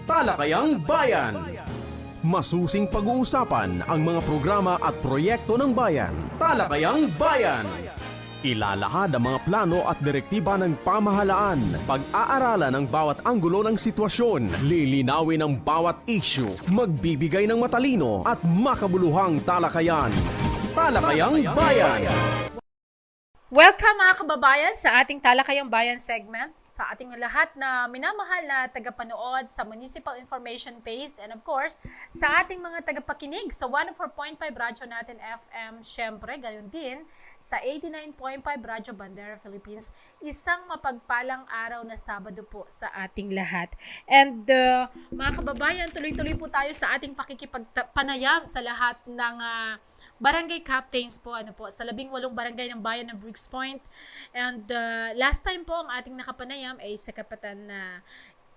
Talakayang Bayan. Masusing pag-uusapan ang mga programa at proyekto ng bayan. Talakayang Bayan. Ilalahad ang mga plano at direktiba ng pamahalaan. Pag-aaralan ang bawat anggulo ng sitwasyon. Lilinawin ang bawat issue. Magbibigay ng matalino at makabuluhang talakayan. Talakayang Bayan. Welcome mga kababayan sa ating Talakayang Bayan segment. Sa ating lahat na minamahal na tagapanood sa Municipal Information Page and of course, sa ating mga tagapakinig sa 104.5 Radyo natin FM, syempre, gayon din sa 89.5 Radyo Bandera Philippines. Isang mapagpalang araw na Sabado po sa ating lahat. And mga kababayan, tuloy-tuloy po tayo sa ating pakikipagpanayam sa lahat ng barangay captains po, sa 18 barangay ng bayan ng Briggs Point. And last time po, ang ating nakapanayam ay sa Kapatan na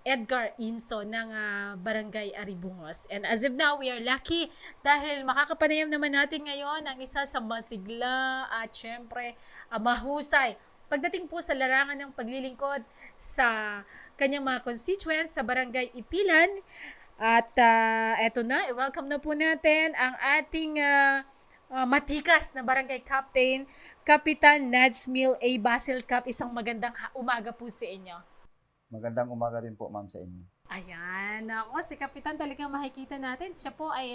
Edgar Inso ng Barangay Aribungos. And as of now, we are lucky dahil makakapanayam naman natin ngayon ang isa sa masigla at syempre mahusay pagdating po sa larangan ng paglilingkod sa kanyang mga constituents sa Barangay Ipilan. At eto na, welcome na po natin ang ating matikas na barangay captain, Kapitan Nadsmil A. Basil Cap. Isang magandang umaga po sa inyo. Magandang umaga rin po, ma'am, sa inyo. Ayan, ako si Kapitan talagang makikita natin. Siya po ay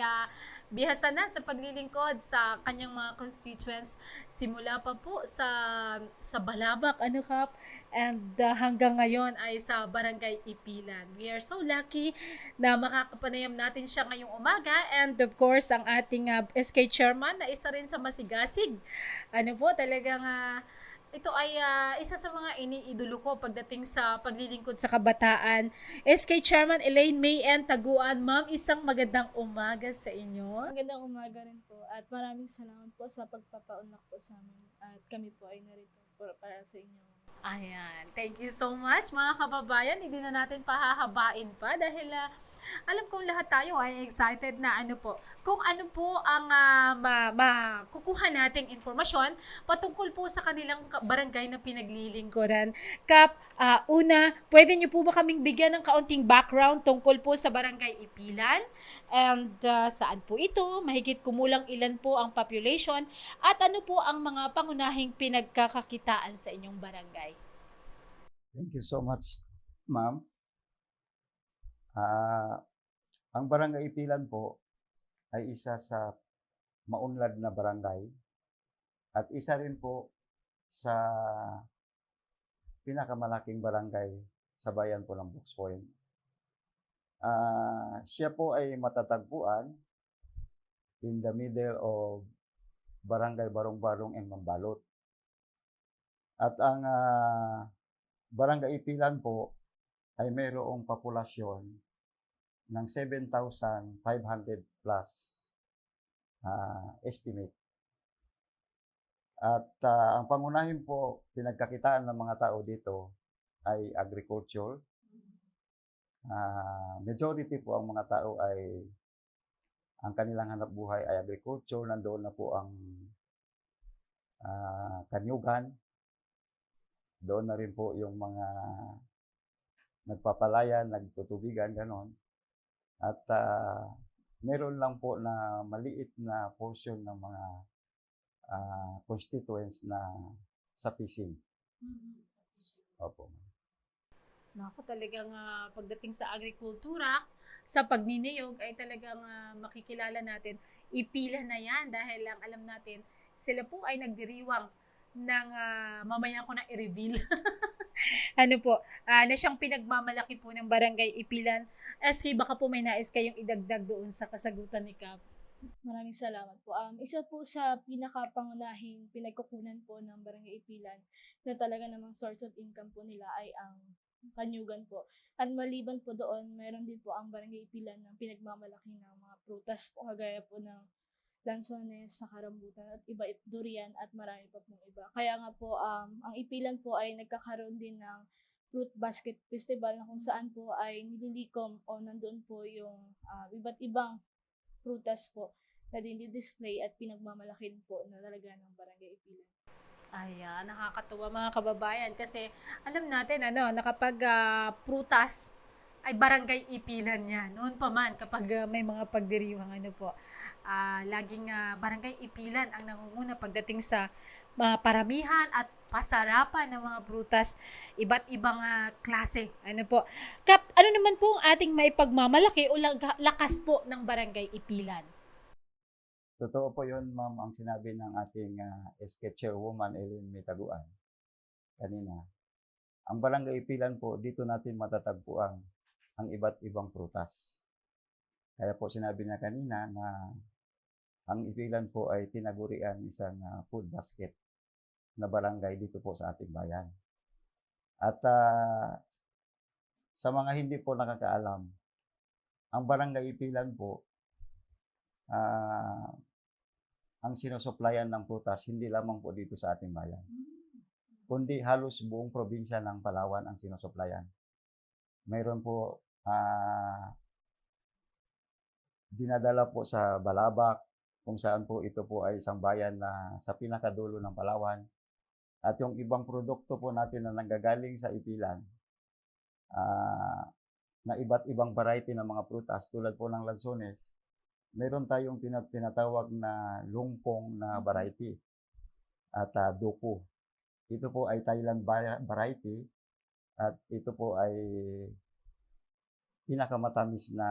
bihasa na sa paglilingkod sa kanyang mga constituents. Simula pa po sa Balabak, Kap, and hanggang ngayon ay sa Barangay Ipilan. We are so lucky na makakapanayam natin siya ngayong umaga. And of course, ang ating SK Chairman na isa rin sa masigasig. Talagang ito ay isa sa mga iniidolo ko pagdating sa paglilingkod sa kabataan. SK Chairman Elaine May N. Taguan, ma'am, isang magandang umaga sa inyo. Magandang umaga rin po at maraming salamat po sa pagpapaunak po sa amin at kami po ay narito para sa inyo. Ayan, thank you so much mga kababayan. Hindi na natin pahahabain pa dahil alam kong lahat tayo ay excited na kung ano po ang makukuha nating informasyon patungkol po sa kanilang barangay na pinaglilingkuran. Kap, una, pwede niyo po ba kaming bigyan ng kaunting background tungkol po sa Barangay Ipilan? And saan po ito? Mahigit kumulang ilan po ang population? At ano po ang mga pangunahing pinagkakakitaan sa inyong barangay? Thank you so much, ma'am. Ang Barangay Ipilan po ay isa sa maunlad na barangay at isa rin po sa pinakamalaking barangay sa bayan po ng Briggs Point. Siya po ay matatagpuan in the middle of Barangay Barong-Barong and Mambalot. At ang Barangay Ipilan po ay mayroong populasyon ng 7,500 plus estimate. At ang pangunahin po pinagkakitaan ng mga tao dito ay agriculture. Majority po ang mga tao ay ang kanilang hanap buhay ay agriculture. Nandoon na po ang kanyugan. Doon na rin po yung mga nagpapalayan, nagtutubigan, ganon. At meron lang po na maliit na portion ng mga constituents na sa fishing. Opo. Naku, talagang pagdating sa agrikultura, sa pagniniyog ay talagang makikilala natin. Ipilan na yan dahil lang alam natin sila po ay nagdiriwang ng mamaya ko na i-reveal. Na siyang pinagmamalaki po ng Barangay Ipilan. SK, baka po may nais kayong idagdag doon sa kasagutan ni Kap. Maraming salamat po. Isa po sa pinakapangunahing pinagkukunan po ng Barangay Ipilan na talaga namang source of income po nila ay ang kanyugan po. At maliban po doon, meron din po ang Barangay Ipilan ng pinagmamalaki ng mga prutas po kagaya po ng lansones, sa karambutan at iba durian at marami pa pong iba. Kaya nga po ang Ipilan po ay nagkakaroon din ng Fruit Basket Festival na kung saan po ay nililikom o nandoon po yung iba't ibang prutas po na dinidisplay at pinagmamalaki po na talaga ng Barangay Ipilan. Ayan, nakakatuwa mga kababayan kasi alam natin na kapag prutas ay barangay ipilan yan. Noon pa man, kapag may mga pagdiriwang ano po, laging barangay ipilan ang nangunguna pagdating sa mga paramihan at pasarapan ng mga prutas, iba't ibang klase. Ano po? Kap, ano naman po ang ating may pagmamalaki o lakas po ng barangay ipilan? Totoo po yun, ma'am, ang sinabi ng ating SK Chairwoman Ellen Mitaguan kanina. Ang barangay ipilan po, dito natin matatagpuan ang iba't ibang prutas. Kaya po sinabi niya kanina na ang ipilan po ay tinagurian isang food basket na barangay dito po sa ating bayan. At sa mga hindi po nakakaalam, ang barangay ipilan po, ang sinusuplayan ng prutas hindi lamang po dito sa ating bayan, kundi halos buong probinsya ng Palawan ang sinusuplayan. Mayroon po dinadala po sa Balabac, kung saan po ito po ay isang bayan na sa pinakadulo ng Palawan. At yung ibang produkto po natin na nanggagaling sa ipilan, na iba't ibang variety ng mga prutas tulad po ng lansones, meron tayong tinatawag na lungpong na variety at duku. Ito po ay Thailand variety at ito po ay pinakamatamis na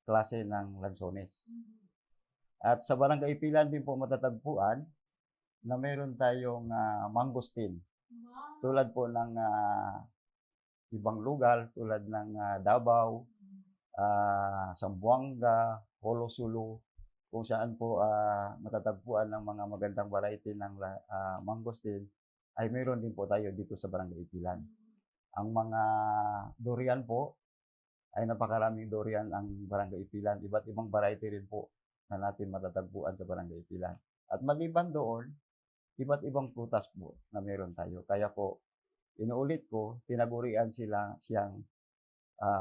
klase ng lansones. At sa barangay ipilan din po matatagpuan na meron tayong mangosteen. Tulad po ng ibang lugar tulad ng Davao, Zamboanga, Holosulu, kung saan po matatagpuan ng mga magandang variety ng mangosteen, ay meron din po tayo dito sa barangay ipilan. Ang mga durian po, ay napakaraming durian ang barangay ipilan. Iba't ibang variety rin po na natin matatagpuan sa barangay ipilan. At maliban doon, iba't ibang prutas po na meron tayo. Kaya po, inuulit ko, tinagurian siyang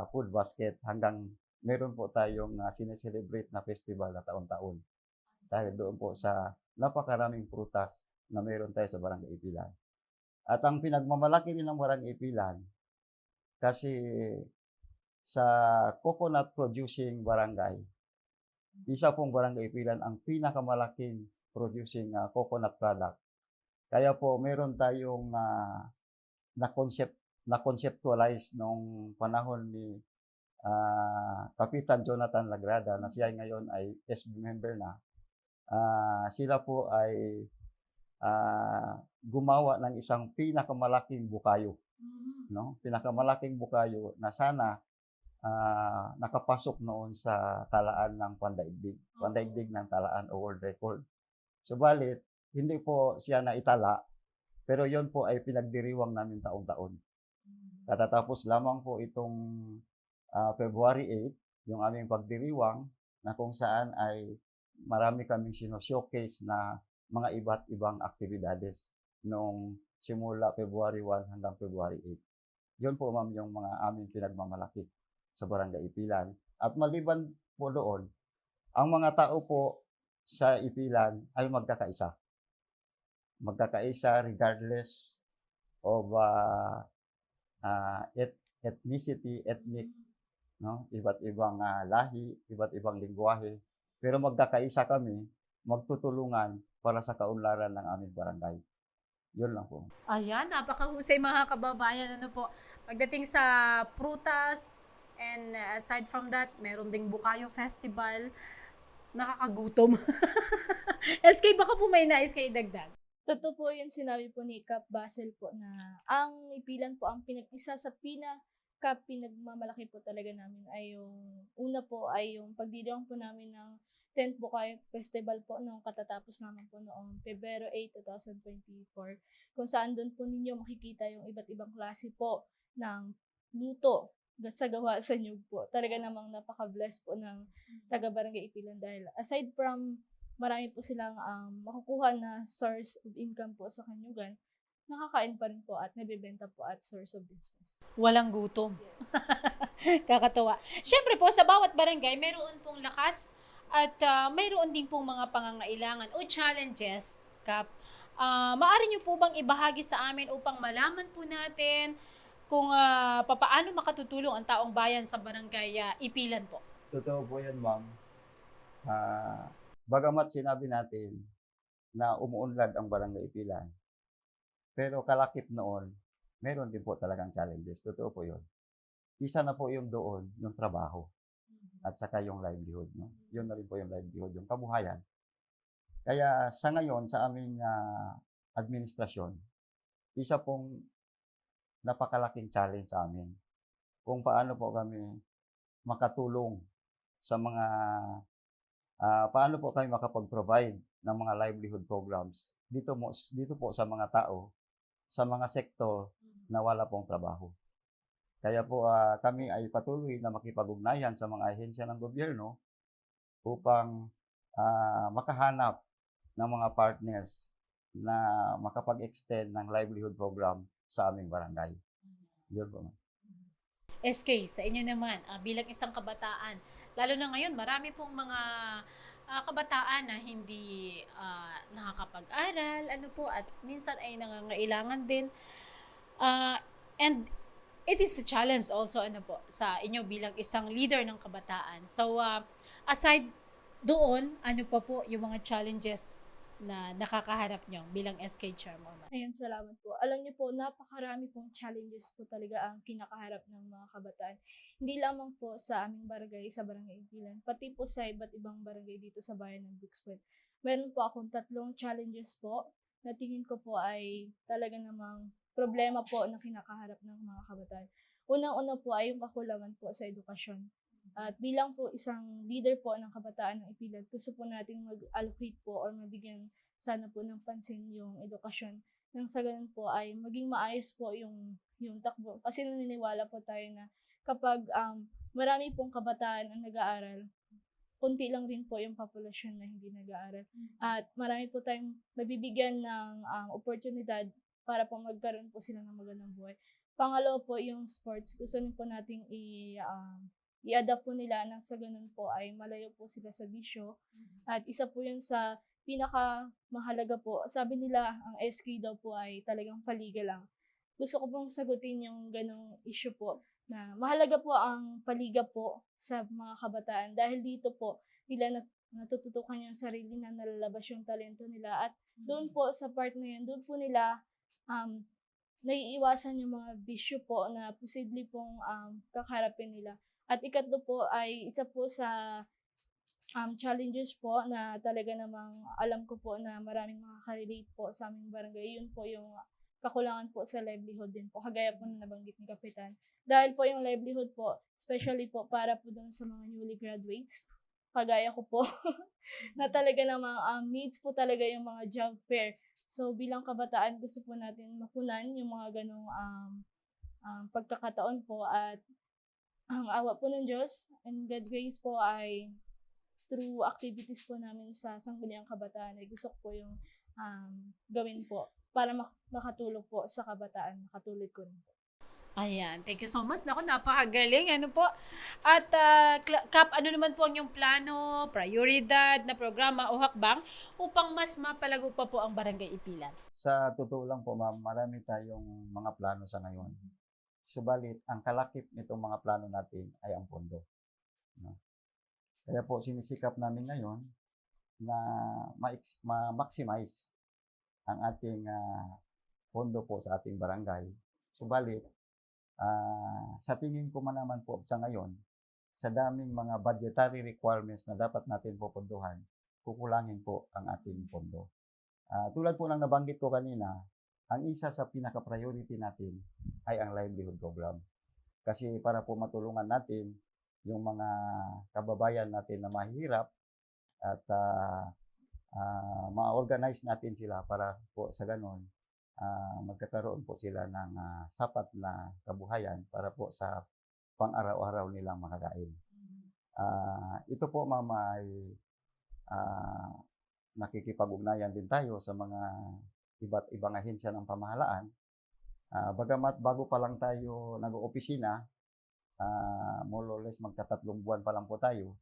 food basket hanggang meron po tayong sineselebrate na festival na taon-taon. Dahil doon po sa napakaraming prutas na meron tayo sa barangay ipilan. At ang pinagmamalaki rin ng barangay ipilan, kasi sa coconut producing barangay, isa pong barangay ipilan ang pinakamalaking producing coconut product. Kaya po meron tayong na-conceptualize nung panahon ni Kapitan Jonathan Lagrada na siya ngayon ay SB member na. Sila po ay gumawa ng isang pinakamalaking bukayo, no? Pinakamalaking bukayo na sana nakapasok noon sa talaan ng pandaigdig ng talaan o world record. Subalit, hindi po siya naitala, pero yon po ay pinagdiriwang namin taon-taon. Katatapos lamang po itong February 8, yung aming pagdiriwang, na kung saan ay marami kaming sino-showcase na mga iba't ibang aktibidades noong simula February 1 hanggang February 8. Yun po, ma'am, yung mga aming pinagmamalaki sa barangay ipilan. At maliban po doon, ang mga tao po sa ipilan ay magkakaisa. Magkakaisa regardless of ethnicity, ethnic, no? Iba't ibang lahi, iba't ibang lingwahe. Pero magkakaisa kami, magtutulungan para sa kaunlaran ng aming barangay. Yun lang po. Ayan, napakahusay mga kababayan. Ano po, pagdating sa prutas, and aside from that, meron ding Bukayo Festival. Nakakagutom. SK, baka po may nais kayo idagdag. Totoo po yun, sinabi po ni Cap Basel po na ang ipilan po ang isa sa pinagmamalaki po talaga namin ay yung una po ay yung pagdiriwang po namin ng 10th Bukayo Festival po nung katatapos naman po noong Pebrero 8, 2024, kung saan doon po ninyo makikita yung iba't ibang klase po ng luto sa gawa sa nyug po. Talaga namang napaka-bless po ng taga-barangay Ipilan dahil aside from marami po silang makukuha na source of income po sa kanyugan, nakakain pa rin po at nabibenta po at source of business. Walang gutom. Kakatawa. Siyempre po, sa bawat barangay, mayroon pong lakas at mayroon din pong mga pangangailangan o challenges, Kap. Maaari niyo po bang ibahagi sa amin upang malaman po natin kung papaano makatutulong ang taong bayan sa barangay Ipilan po. Totoo po yan, ma'am. Bagamat sinabi natin na umuunlad ang Barangay Ipilan, pero kalakip noon, meron din po talagang challenges. Totoo po yun. Isa na po yung doon, yung trabaho, at saka yung livelihood. No? Yun na rin po yung livelihood, yung kabuhayan. Kaya sa ngayon, sa aming administrasyon, isa pong napakalaking challenge sa amin kung paano po kami makatulong sa mga paano po kami makapag-provide ng mga livelihood programs dito po sa mga tao, sa mga sektor na wala pong trabaho. Kaya po kami ay patuloy na makipag-ugnayan sa mga ahensya ng gobyerno upang makahanap ng mga partners na makapag-extend ng livelihood program sa aming barangay. Yun po. SK, sa inyo naman, bilang isang kabataan, lalo na ngayon, marami pong mga kabataan na hindi nakakapag-aral, at minsan ay nangangailangan din. And it is a challenge also, sa inyo bilang isang leader ng kabataan. So, aside doon, ano pa po yung mga challenges na nakakaharap nyo bilang SK Chairwoman? Ayun, salamat po. Alam niyo po, napakarami pong challenges po talaga ang kinakaharap ng mga kabataan. Hindi lamang po sa aming barangay, sa Barangay Ipilan, pati po sa iba't ibang barangay dito sa bayan ng Brooks Point. Meron po akong 3 challenges po na tingin ko po ay talaga namang problema po na kinakaharap ng mga kabataan. Unang-una po ay yung kakulangan po sa edukasyon. At bilang po isang leader po ng kabataan ng Ipilan, gusto po nating mag-allocate po or mabigyan sana po ng pansin yung edukasyon. Nang sa ganun po ay maging maayos po yung takbo. Kasi naniniwala po tayo na kapag marami pong kabataan ang nag-aaral, kunti lang rin po yung populasyon na hindi nag-aaral. At marami po tayong mabibigyan ng oportunidad para po magkaroon po sila ng magandang buhay. Pangalawa po yung sports. Gusto rin po nating i-adapt po nila nang sa ganun po ay malayo po sila sa bisyo. At isa po yun sa pinakamahalaga po. Sabi nila, ang SK daw po ay talagang paliga lang. Gusto ko pong sagutin yung ganong issue po na mahalaga po ang paliga po sa mga kabataan dahil dito po nila natututukan yung sarili na nalalabas yung talento nila at doon po sa part na yun, doon po nila naiiwasan yung mga bisyo po na posible pong kakarapin nila. At ikatlo po ay isa po sa challenges po na talaga namang alam ko po na maraming makaka-relate po sa aming barangay. Yun po yung kakulangan po sa livelihood din po. Kagaya po na nabanggit ni Kapitan. Dahil po yung livelihood po, especially po para po doon sa mga newly graduates, kagaya ko po, na talaga namang needs po talaga yung mga job fair. So bilang kabataan, gusto po natin mapunan yung mga ganong pagkakataon po at ang awa po ng Diyos and God grace po ay through activities po namin sa Sangguniang Kabataan ay gusto ko po yung gawin po para makatulong po sa kabataan, katulad ko rin po. Ayan, thank you so much. Naku, napakagaling. Po? At Kap, ano naman po ang inyong plano, prioridad na programa o hakbang upang mas mapalago pa po ang Barangay Ipilan? Sa totoo lang po, ma'am, marami tayong mga plano sa ngayon. Subalit, ang kalakip nitong mga plano natin ay ang pondo. No? Kaya po, sinisikap namin ngayon na ma-maximize ang ating pondo po sa ating barangay. Subalit, sa tingin ko man naman po sa ngayon, sa daming mga budgetary requirements na dapat natin popondohan, kukulangin po ang ating pondo. Tulad po ng nabanggit ko kanina, ang isa sa pinaka-priority natin ay ang livelihood program. Kasi para po matulungan natin yung mga kababayan natin na mahihirap at ma-organize natin sila para po sa ganon magkakaroon po sila ng sapat na kabuhayan para po sa pang-araw-araw nilang makakain. Ito po, mama, ay nakikipag-ugnayan din tayo sa mga iba't ibang ahensya ng pamahalaan. Bagamat bago pa lang tayo nag-opisina, more or less magta-3 buwan pa lang po tayo.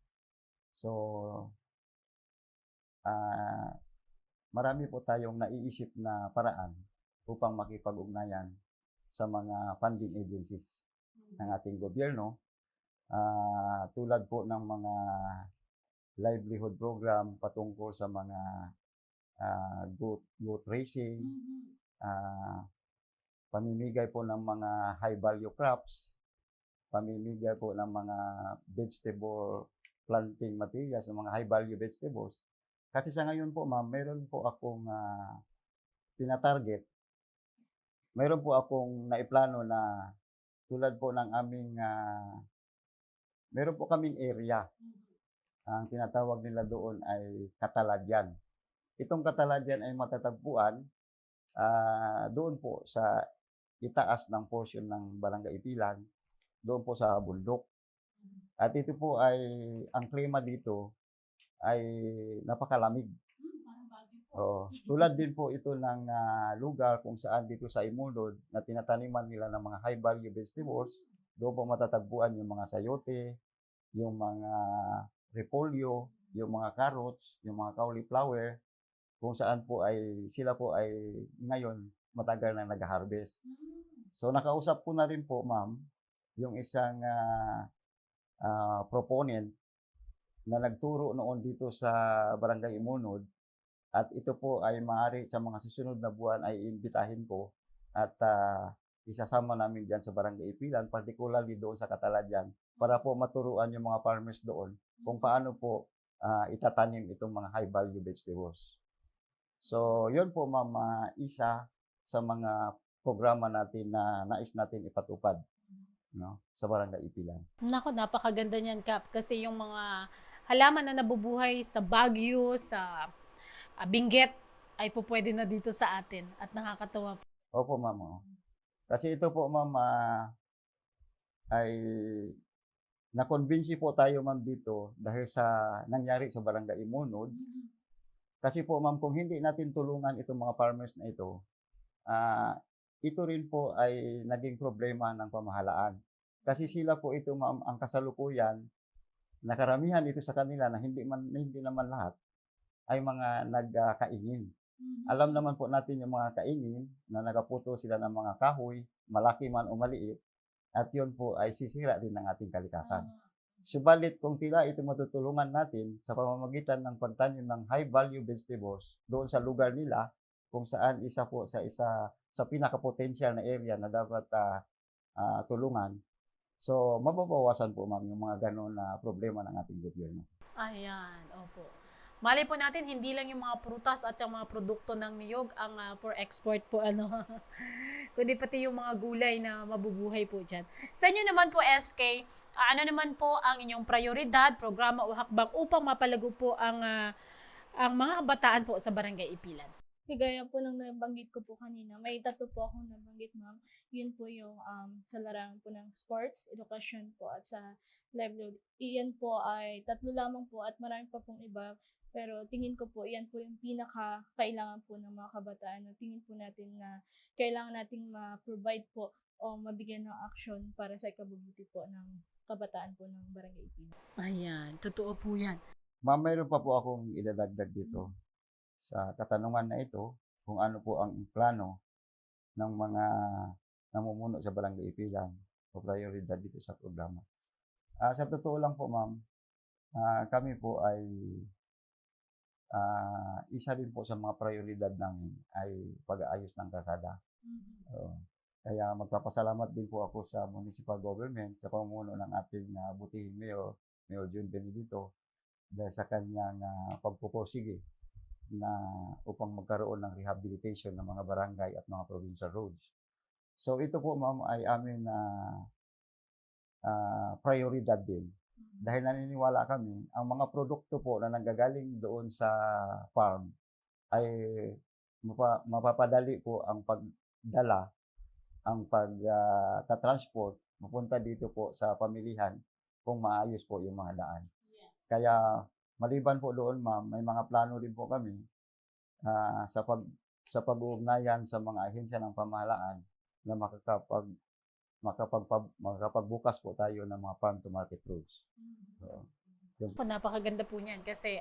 So, marami po tayong naiisip na paraan upang makipag-ugnayan sa mga funding agencies ng ating gobyerno, tulad po ng mga livelihood program patungkol sa mga goat racing, pamimigay po ng mga high value crops, pamimigay po ng mga vegetable planting materials, ng mga high value vegetables. Kasi sa ngayon po ma'am, meron po akong tinatarget, meron po akong naiplano na tulad po ng aming, meron po kaming area. Ang tinatawag nila doon ay Cataladyan. Itong Cataladyan ay matatagpuan doon po sa itaas ng portion ng Barangay Ipilan, doon po sa bundok. At ito po ay, ang klima dito ay napakalamig. Tulad din po ito ng lugar kung saan dito sa Imunod na tinataniman nila ng mga high value vegetables, doon po matatagpuan yung mga sayote, yung mga repolyo, yung mga carrots, yung mga cauliflower, kung saan po ay sila po ay ngayon matagal na nag-harvest. So nakausap ko na rin po ma'am yung isang proponent na nagturo noon dito sa Barangay Imunod, at ito po ay maaari sa mga susunod na buwan ay imbitahin ko at isasama namin diyan sa Barangay Ipilan, particularly doon sa Cataladyan, para po maturuan yung mga farmers doon kung paano po itatanim itong mga high value vegetables. So, yun po ma'am, isa sa mga programa natin na nais natin ipatupad, no, sa Barangay Ipilan. Nako, napakaganda niyan, Kap, kasi yung mga halaman na nabubuhay sa Baguio, sa Benguet, ay po pwede na dito sa atin at nakakatawa po. Opo ma'am. Kasi ito po ma'am, ay na-convince po tayo ma'am dito dahil sa nangyari sa Barangay Imunod. Kasi po ma'am, kung hindi natin tulungan itong mga farmers na ito rin po ay naging problema ng pamahalaan. Kasi sila po ito ma'am, ang kasalukuyan, nakaramihan ito sa kanila na hindi naman lahat ay mga nagkaingin. Alam naman po natin yung mga kaingin na nagaputo sila ng mga kahoy, malaki man o maliit, at yun po ay sisira din ng ating kalikasan. Subalit kung tila ito matutulungan natin sa pamamagitan ng pagtanim ng high value vegetables doon sa lugar nila, kung saan isa po sa pinaka-potential na area na dapat tulungan. So, mababawasan po ma'am yung mga gano'n na problema ng ating gobyerno. Ayan, opo. Malay po natin, hindi lang yung mga prutas at yung mga produkto ng niyog ang for export po, kundi pati yung mga gulay na mabubuhay po dyan. Sa inyo naman po, SK, ano naman po ang inyong prioridad, programa o hakbang upang mapalago po ang mga kabataan po sa Barangay Ipilan? Kagaya po nung nabanggit ko po kanina, may tatlo po akong nabanggit ma'am. Yun po yung sa larangan po ng sports, edukasyon po at sa livelihood. Iyan po ay tatlo lamang po at marami pa pong iba. Pero tingin ko po, iyan po yung pinaka-kailangan po ng mga kabataan. Na tingin po natin na kailangan nating ma-provide po o mabigyan ng action para sa ikabubuti po ng kabataan po ng Barangay Ipilan. Ayan, totoo po yan. Ma'am, mayroon pa po akong idadagdag dito sa katanungan na ito, kung ano po ang plano ng mga namumuno sa Barangay Ipilan o prioridad dito sa programa. Sa totoo lang po ma'am, kami po ay isa din po sa mga prioridad namin ay pag-aayos ng kalsada. Kaya magpapasalamat din po ako sa municipal government sa pamumuno ng ating butihing Mayor June Benedito, dahil sa kanyang pagpupursige na upang magkaroon ng rehabilitation ng mga barangay at mga provincial roads. So ito po ma'am ay amin na prioridad din. Dahil naniniwala kami, ang mga produkto po na nanggagaling doon sa farm ay mapapadali po ang pagdala, ang pagta-transport, mapunta dito po sa pamilihan kung maayos po yung mga daan. Yes. Kaya maliban po doon ma'am, may mga plano din po kami sa pag-uugnayan sa mga ahensya ng pamahalaan na makapagbukas po tayo ng mga farm to market roads. So, Napakaganda po niyan kasi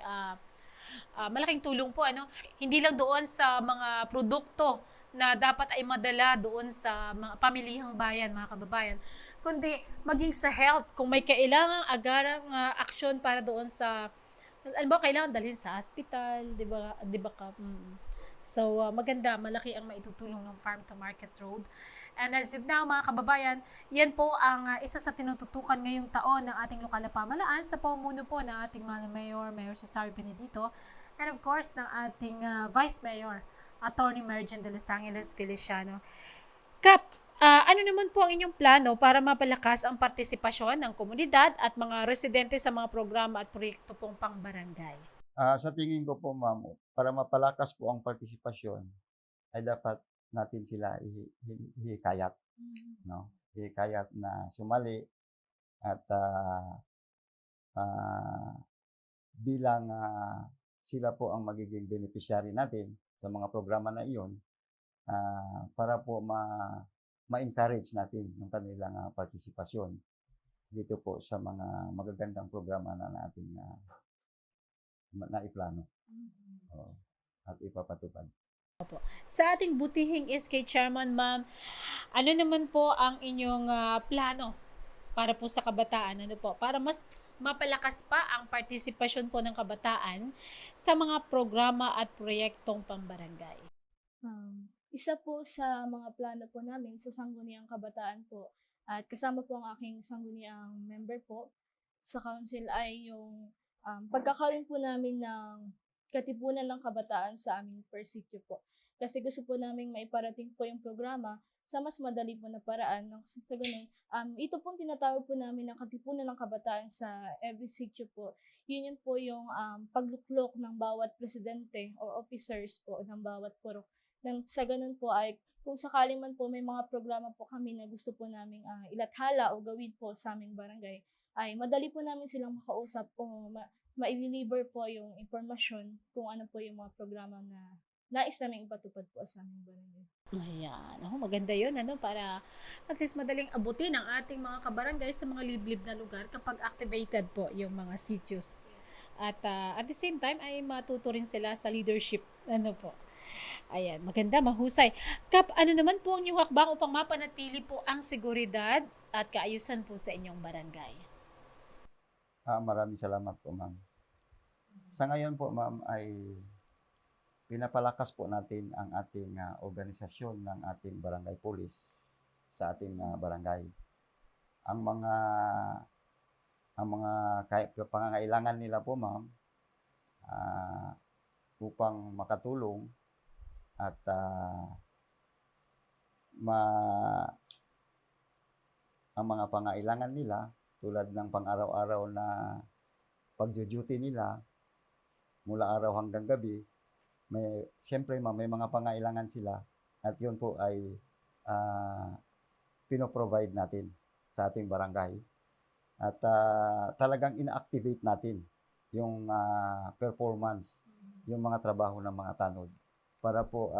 malaking tulong po, hindi lang doon sa mga produkto na dapat ay madala doon sa mga pamilihang bayan, mga kababayan, kundi maging sa health, kung may kailangang agarang aksyon para doon sa, alam mo, kailangan dalhin sa hospital, di ba, So, maganda, malaki ang maitutulong ng Farm to Market Road. And as of now, mga kababayan, yan po ang isa sa tinututukan ngayong taon ng ating lokal na pamahalaan sa pamumuno po ng ating Mayor Cesario Benedito, and of course, ng ating Vice Mayor, Attorney Mergen de Los Angeles Feliciano. Kap, ano naman po ang inyong plano para mapalakas ang partisipasyon ng komunidad at mga residente sa mga programa at proyekto pong pang-barangay? Sa tingin ko po, ma'am, para mapalakas po ang partisipasyon, ay dapat natin sila ihikayat, no? Ihikayat na sumali at bilang sila po ang magiging beneficiary natin sa mga programa na iyon, para po ma-encourage natin yung kanilang partisipasyon dito po sa mga magagandang programa na natin naiplano at ipapatupad. Sa ating butihing SK Chairman, ma'am, ano naman po ang inyong plano para po sa kabataan? Ano po? Para mas mapalakas pa ang partisipasyon po ng kabataan sa mga programa at proyektong pambarangay. Isa po sa mga plano po namin sa Sangguniang Kabataan po, at kasama po ang aking sangguniang member po sa council, ay yung pagkakaroon po namin ng katipunan ng kabataan sa aming first sitio po. Kasi gusto po namin maiparating po yung programa sa mas madali po na paraan. Sa ganun, ito pong tinatawag po namin ng katipunan ng kabataan sa every sitio po. Yun po yung pagluklok ng bawat presidente o officers po ng bawat purok. Sa ganun po ay kung sakali man po may mga programa po kami na gusto po namin ilathala o gawin po sa aming barangay, ay madali po namin silang makausap o ma-deliver po yung impormasyon kung ano po yung mga programa na nais namin ipatupad po sa aming barangay. Ayan. Maganda yun, para at least madaling abutin ang ating mga kabarangay sa mga liblib na lugar kapag activated po yung mga sitios. At at the same time ay matuto rin sila sa leadership. Po. Ayan, maganda, mahusay. Kap, ano naman po ang inyong hakbang upang mapanatili po ang seguridad at kaayusan po sa inyong barangay? Maraming salamat po, ma'am. Sa ngayon po, ma'am, ay pinapalakas po natin ang ating organisasyon ng ating barangay police sa ating barangay. Ang mga pangangailangan nila po, ma'am, upang makatulong at ang mga pangailangan nila tulad ng pang-araw-araw na pag-duty nila mula araw hanggang gabi, siyempre may mga pangailangan sila at yun po ay pinoprovide natin sa ating barangay. At talagang ina-activate natin yung performance, yung mga trabaho ng mga tanod para po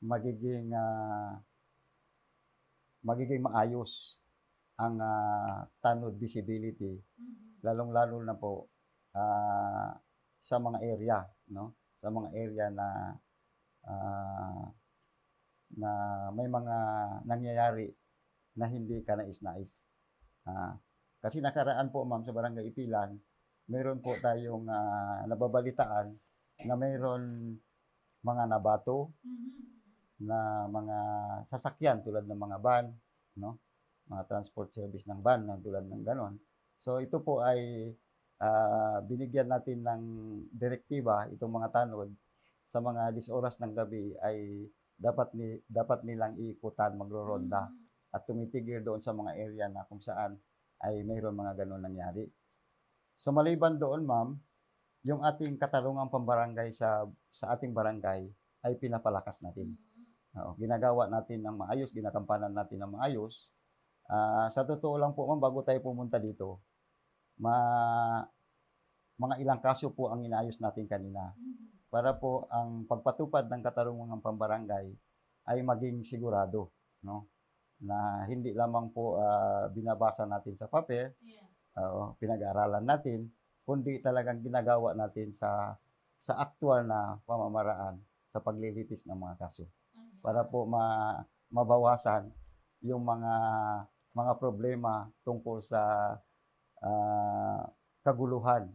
magiging maayos ang tanod visibility, lalong-lalo na po sa mga area, no? Sa mga area na may mga nangyayari na hindi kanais-nais. Kasi nakaraan po, ma'am, sa Barangay Ipilan, mayroon po tayong nababalitaan na mayroon mga nabato na mga sasakyan tulad ng mga van, no? Mga transport service ng van na tulad ng ganon. So ito po ay binigyan natin ng direktiba itong mga tanod sa mga 10 oras ng gabi ay dapat nilang iikutan, magro-ronda at tumitigil doon sa mga area na kung saan ay mayroon mga ganon nangyari. So maliban doon, ma'am, yung ating katarungang pambarangay sa ating barangay ay pinapalakas natin. Ginagawa natin ng maayos, ginagampanan natin ng maayos. Sa totoo lang po, ma'am, bago tayo pumunta dito, mga ilang kaso po ang inayos natin kanina para po ang pagpatupad ng katarungang pambarangay ay maging sigurado, no? Na hindi lamang po binabasa natin sa papel, pinag-aaralan natin, kundi talagang ginagawa natin sa aktual na pamamaraan sa paglilitis ng mga kaso para po mabawasan yung mga problema tungkol sa kaguluhan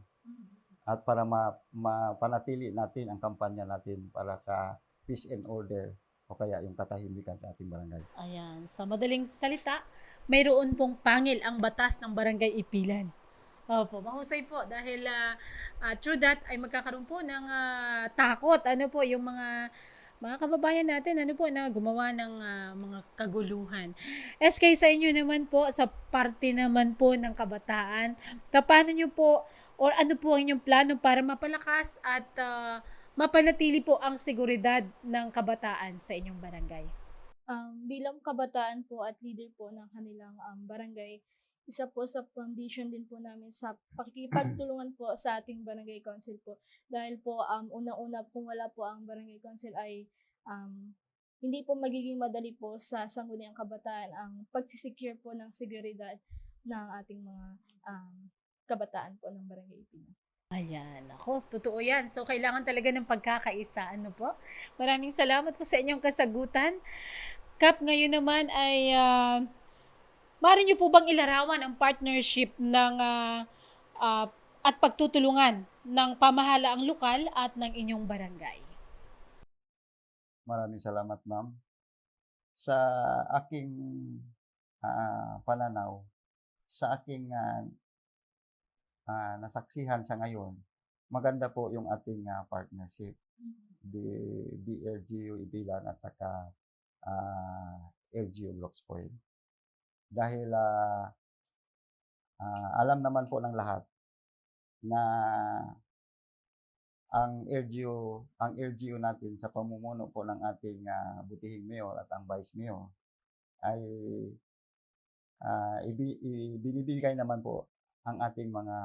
at para mapanatili natin ang kampanya natin para sa peace and order o kaya yung katahimikan sa ating barangay. Ayan, sa madaling salita, mayroon pong pangil ang batas ng Barangay Ipilan. Opo, mahusay po dahil through that ay magkakaroon po ng takot. Ano po yung mga kababayan natin ano po na gumawa ng mga kaguluhan. SK, sa inyo naman po, sa parte naman po ng kabataan, paano nyo po or ano po ang inyong plano para mapalakas at mapanatili po ang seguridad ng kabataan sa inyong barangay? Bilang kabataan po at leader po ng kanilang barangay, isa po sa foundation din po namin sa pakikipagtulungan po sa ating barangay council po. Dahil po unang-una kung wala po ang barangay council ay hindi po magiging madali po sa sangguniang kabataan ang pagsisecure po ng seguridad ng ating mga kabataan po ng barangay Ipilan. Ayan, ako, totoo yan. So, kailangan talaga ng pagkakaisa. Ano po? Maraming salamat po sa inyong kasagutan. Kap, ngayon naman ay maaari niyo po bang ilarawan ang partnership ng at pagtutulungan ng pamahalaang lokal at ng inyong barangay? Maraming salamat, ma'am. Sa aking pananaw, sa aking nasaksihan sa ngayon, maganda po yung ating partnership. BLGU Ipilan at saka LGU Blocks Point. Dahil alam naman po ng lahat na ang LGU natin sa pamumuno po ng ating butihing mayor at ang vice mayor ay binibigay naman po ang ating mga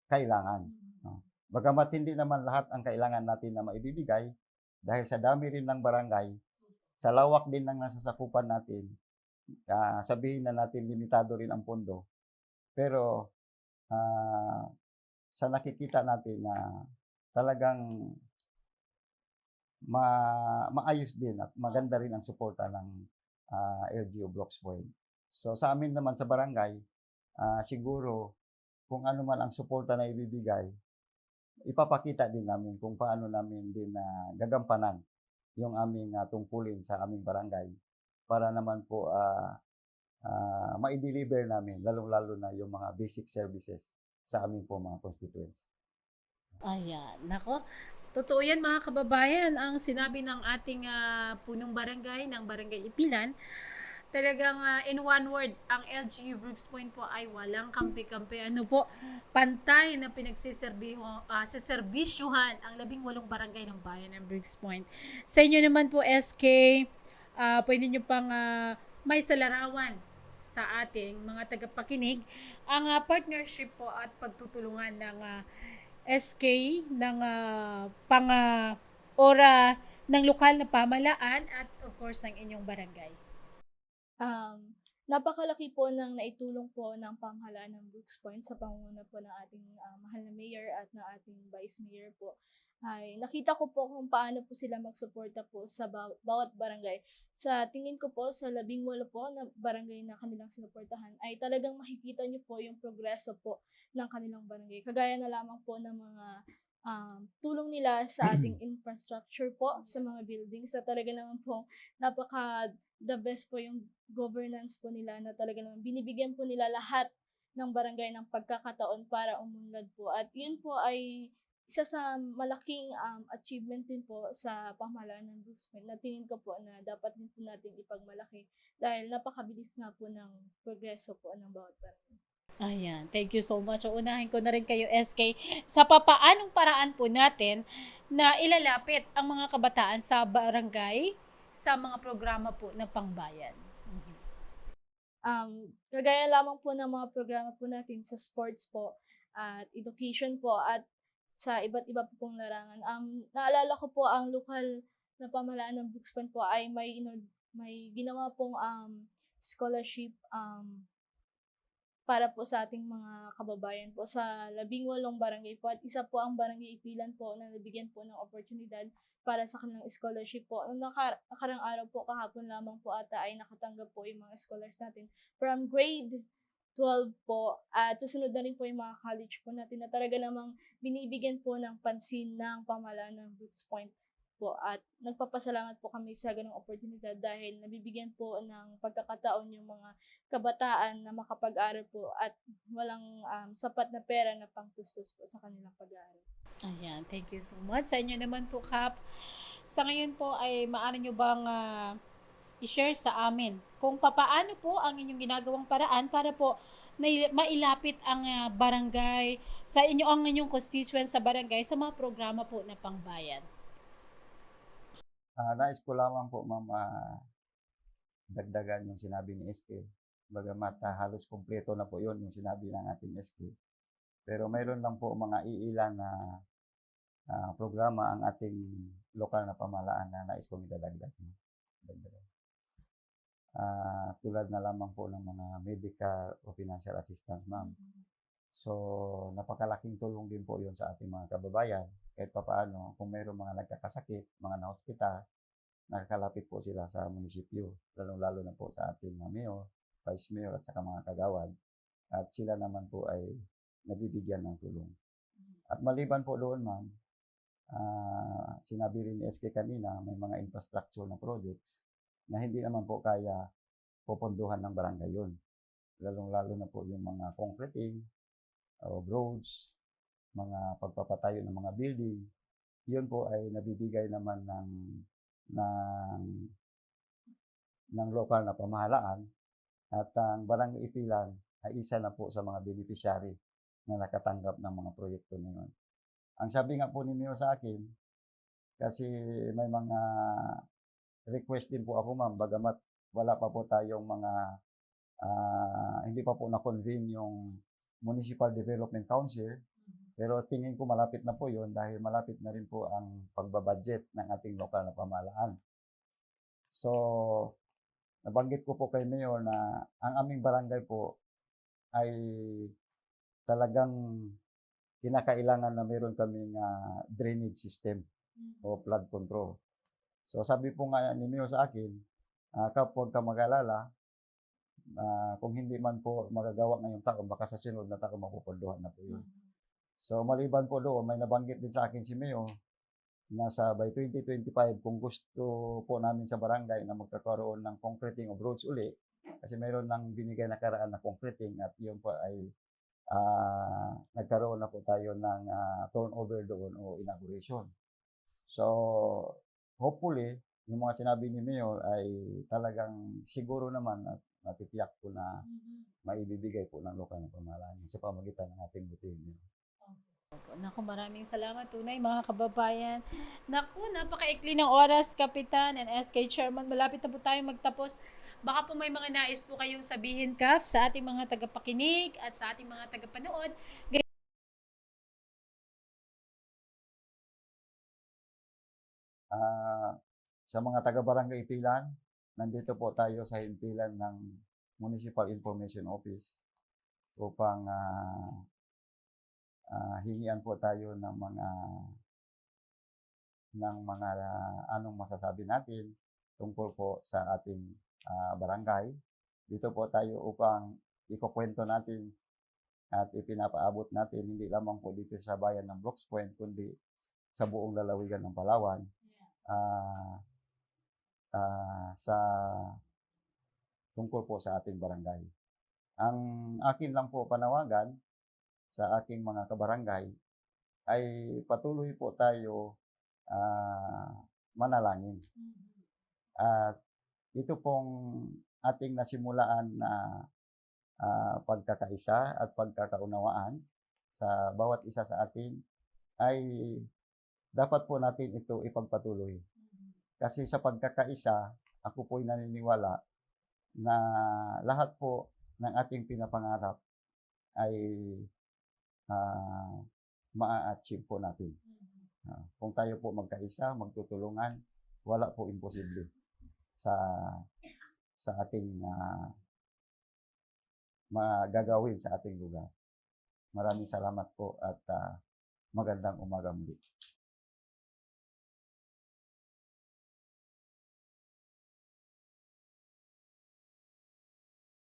kailangan. No? Bagamat hindi naman lahat ang kailangan natin na maibibigay dahil sa dami rin ng barangay, sa lawak din ng nasasakupan natin, sabihin na natin limitado rin ang pondo. Pero sa nakikita natin na talagang maayos din at maganda rin ang suporta ng LGU Blocks Point. So sa amin naman sa barangay, siguro kung ano man ang suporta na ibibigay, ipapakita din namin kung paano namin din gagampanan yung aming tungkulin sa aming barangay para naman po ma-deliver namin, lalong-lalo na yung mga basic services sa aming po mga constituents. Ayan, nako. Totoo yan mga kababayan, ang sinabi ng ating punong barangay, ng Barangay Ipilan, talagang in one word, ang LGU Brooks Point po ay walang kampi-kampi. Ano po, pantay na seserbisyuhan ang 18 barangay ng bayan ng Brooks Point. Sa inyo naman po, SK, pwede nyo pang may salarawan sa ating mga tagapakinig ang partnership po at pagtutulungan ng SK ng ora ng lokal na pamahalaan at of course ng inyong barangay. Napakalaki po ng naitulong po ng pamahalaan ng Brooks Point sa pangunguna po ng ating mahal na mayor at ng ating vice mayor po. Ay nakita ko po kung paano po sila magsuporta po sa bawat barangay. Sa tingin ko po sa 18 po na barangay na kanilang sinuportahan ay talagang makikita niyo po yung progreso po ng kanilang barangay. Kagaya na lamang po ng mga tulong nila sa ating infrastructure po sa mga buildings na talaga naman po the best po yung governance po nila na talaga naman binibigyan po nila lahat ng barangay ng pagkakataon para umunlad po. At yun po ay isa sa malaking achievement din po sa pamahalaan ng Brooks Point na tingin ko po na dapat din po natin ipagmalaki dahil napakabilis nga po ng progreso po ng bawat barangay. Ayan, thank you so much. Unahin ko na rin kayo, SK, sa papaanong paraan po natin na ilalapit ang mga kabataan sa barangay sa mga programa po ng pangbayan. Kagaya lamang po ng mga programa po natin sa sports po at education po at sa iba't iba po pong larangan. Naalala ko po ang lokal na pamahalaan ng Brooks Point po ay may ginawa pong scholarship para po sa ating mga kababayan po sa 18 barangay po, at isa po ang Barangay Ipilan po na nabigyan po ng oportunidad para sa kanilang scholarship po. Noong nakarang araw po, kahapon lamang po ata, ay nakatanggap po yung mga scholars natin from grade 12 po, at susunod na rin po yung mga college po natin na talaga namang binibigyan po ng pansin ng pamahalaan ng Brooks Point po, at nagpapasalamat po kami sa ganong oportunidad dahil nabibigyan po ng pagkakataon yung mga kabataan na makapag-aral po at walang sapat na pera na pangtustos po sa kanilang pag-aaral. Ayan, thank you so much. Sa inyo naman po, Kap. Sa ngayon po ay maaari nyo bang i-share sa amin kung papaano po ang inyong ginagawang paraan para po mailapit ang barangay sa ang inyong constituents sa barangay sa mga programa po na pangbayan. Nais ko lamang po, ma'am, dagdagan yung sinabi ni SK. Bagamat halos kumpleto na po yun yung sinabi ng ating SK. Pero mayroon lang po mga iilan na programa ang ating lokal na pamahalaan na nais kong idadagdag. Tulad na lamang po ng mga medical o financial assistance, ma'am. So, napakalaking tulong din po yun sa ating mga kababayan. Kahit papaano, kung mayroong mga nagkakasakit, mga na-hospital, nakakalapit po sila sa munisipyo, lalong-lalo na po sa ating mayor, vice mayor at saka mga kagawad. At sila naman po ay nabibigyan ng tulong. At maliban po doon, ma'am, sinabi rin ni SK kanina, may mga infrastructure na projects na hindi naman po kaya pupunduhan ng barangay yun. Lalong-lalo na po yung mga concreting, o roads, mga pagpapatayo ng mga building. Yun po ay nabibigay naman ng lokal na pamahalaan, at ang Barangay Ipilan ay isa na po sa mga beneficiary na nakatanggap ng mga proyekto na yun. Ang sabi nga po ni Mayor sa akin, kasi may mga request din po ako, ma'am, bagamat wala pa po tayong mga hindi pa po na-convene yung Municipal Development Council, pero tingin ko malapit na po yun dahil malapit na rin po ang pagbabudget ng ating lokal na pamahalaan. So, nabanggit ko po kay Mayor na ang aming barangay po ay talagang kinakailangan na meron kaming drainage system o flood control. So, sabi po nga ni Mayor sa akin, kapag ka mag-alala, kung hindi man po magagawa ngayong taon, baka sa sunod na taon mapupunduhan na po yun. So, maliban po doon, may nabanggit din sa akin si Mayor na sa by 2025, kung gusto po namin sa barangay na magkakaroon ng concreting of roads uli, kasi mayroon nang binigay na karaan na concreting, at yun po ay nagkaroon na po tayo ng turnover doon o inauguration. So, hopefully, yung mga sinabi ni Mayor ay talagang siguro naman at matitiyak po na maibibigay po ng lokal na pamahalaan sa pamagitan ng ating butihin. Naku, maraming salamat tunay mga kababayan. Naku, napakaikli ng oras, Kapitan and SK Chairman. Malapit na po tayo magtapos. Baka po may mga nais po kayong sabihin, Kaf, sa ating mga tagapakinig at sa ating mga tagapanood. Sa mga taga-barangay Ipilan, nandito po tayo sa himpilan ng Municipal Information Office upang hingian po tayo ng mga anong masasabi natin tungkol po sa ating barangay. Dito po tayo upang ikukwento natin at ipinapaabot natin hindi lamang po dito sa bayan ng Brooks Point, kundi sa buong lalawigan ng Palawan. Sa tungkol po sa ating barangay. Ang akin lang po panawagan sa aking mga kabarangay ay patuloy po tayo manalangin. At ito pong ating nasimulaan na pagkakaisa at pagkakaunawaan sa bawat isa sa atin ay dapat po natin ito ipagpatuloy. Kasi sa pagkakaisa, ako po'y naniniwala na lahat po ng ating pinapangarap ay ma-achieve po natin. Kung tayo po magkaisa, magtutulungan, wala po imposible sa ating magagawin sa ating lugar. Maraming salamat po at magandang umaga muli.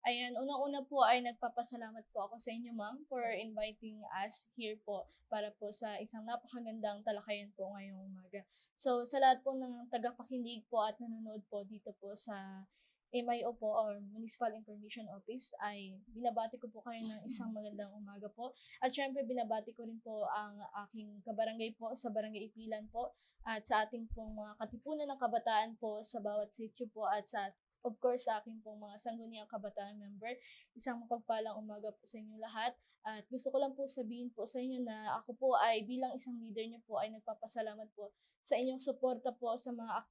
Ayan, unang-una po ay nagpapasalamat po ako sa inyo, ma'am, for inviting us here po para po sa isang napakagandang talakayan po ngayong umaga. So, sa lahat po ng tagapakinig po at nanonood po dito po sa MIO po or Municipal Information Office ay binabati ko po kayo ng isang magandang umaga po. At syempre binabati ko rin po ang aking kabarangay po sa Barangay Ipilan po at sa ating pong mga katipunan ng kabataan po sa bawat sitio po at sa of course sa aking pong mga sangguniang kabataan member. Isang mapagpalang umaga po sa inyo lahat. At gusto ko lang po sabihin po sa inyo na ako po ay bilang isang leader niyo po ay nagpapasalamat po sa inyong suporta po sa mga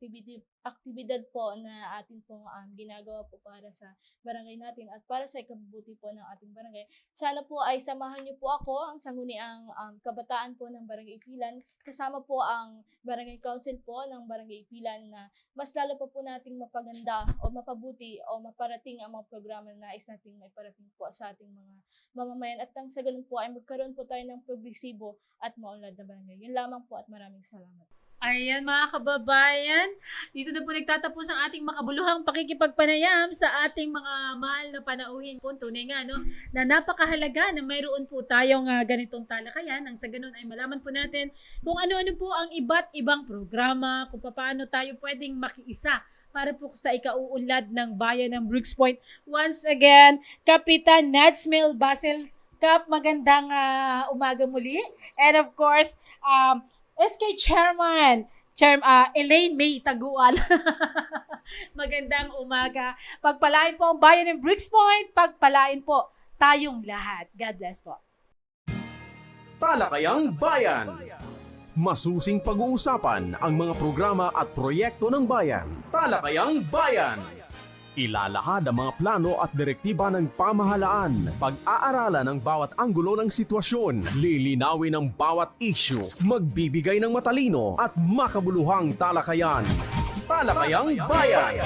aktibidad po na atin pong ginagawa po para sa barangay natin at para sa ikabubuti po ng ating barangay. Sana po ay samahan niyo po ako, ang sangguniang kabataan po ng Barangay Ipilan, kasama po ang Barangay Council po ng Barangay Ipilan na mas lalo pa po nating mapaganda o mapabuti o maparating ang mga programa na nais nating maiparating po sa ating mga mamamayan at nang sa ganun po ay magkaroon po tayo ng progresibo at maunlad na barangay. Yun lamang po at maraming salamat. Ayan mga kababayan, dito na po nagtatapos ang ating makabuluhang pakikipagpanayam sa ating mga mahal na panauhin po. Tunay nga no, na napakahalaga na mayroon po tayong ganitong talakayan. Nang sa ganun ay malaman po natin kung ano-ano po ang iba't ibang programa, kung paano tayo pwedeng makiisa para po sa ikauunlad ng bayan ng Brooks Point. Once again, Kapitan Nadsmil Basil Kap, magandang umaga muli. And of course, SK Chairman, Elaine May Taguan. Magandang umaga. Pagpalain po ang bayan ng Brooks Point. Pagpalain po tayong lahat. God bless po. Talakayang Bayan. Masusing pag-uusapan ang mga programa at proyekto ng bayan. Talakayang Bayan. Ilalahad ang mga plano at direktiba ng pamahalaan. Pag-aaralan ang bawat anggulo ng sitwasyon. Lilinawin ang bawat issue. Magbibigay ng matalino at makabuluhang talakayan. Talakayang Bayan.